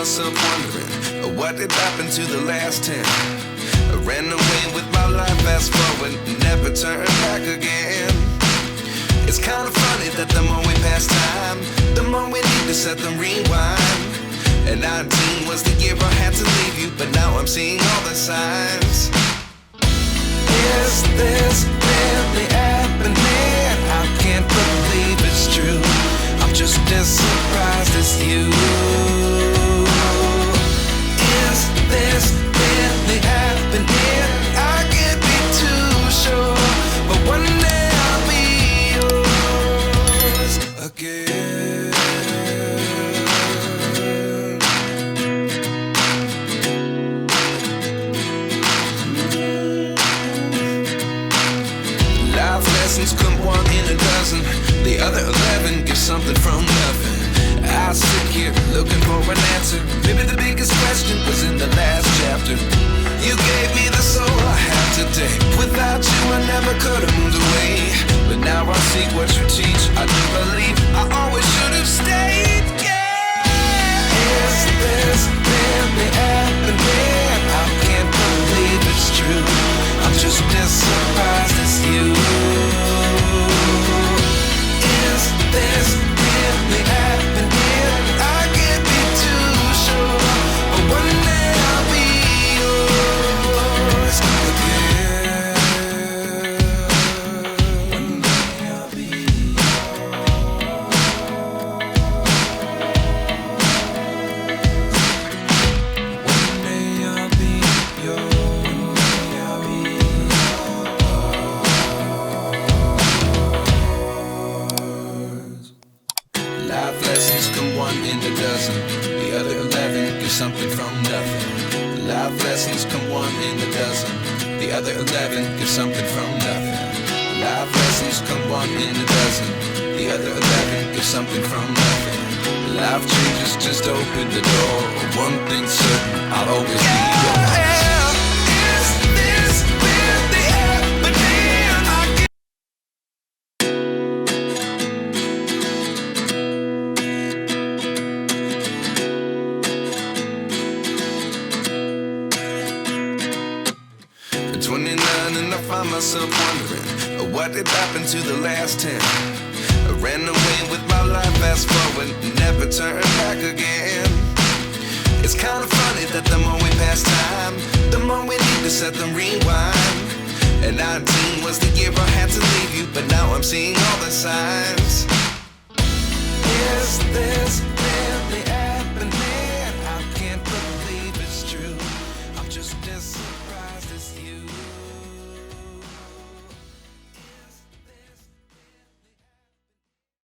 myself wondering, what did happen to the last 10? I ran away with my life, fast forward, never turn back again. It's kind of funny that the more we pass time, the more we need to set them rewind. And 19 was the year I had to leave you, but now I'm seeing all the signs. Is this really happening? I can't believe it's true. I'm just as surprised as you. Is this really happening? I can't be too sure, but one day I'll be yours again. Life lessons come one in a dozen. The other 11 give something from nothing. I sit here looking for an answer. Maybe the biggest question was in the last chapter. You gave me the soul I have today. Without you I never could have moved away. But now I see what you teach. I do believe I always should have stayed. Yeah. Is this really happening? I can't believe it's true. I'm just as surprised as you. Is this really happening? I can't be too sure, but one day I'll be yours again. One day I'll be yours. One day I'll be yours. Life lessons come one in a dozen. The other 11 give something from nothing. Life lessons come one in a dozen. The other 11 give something from nothing. Life lessons come one in a dozen. The other 11 give something from nothing. Life changes just open the door. One thing's certain, I'll always be yours. Is this really happening? At 29 and I find myself wondering, what did happen to the last 10? I ran away with my life, fast forward, never turn back again. It's kind of funny that the more we pass time, the more we need to set them rewind. And 19 was the year I had to leave you, but now I'm seeing all the signs. Is this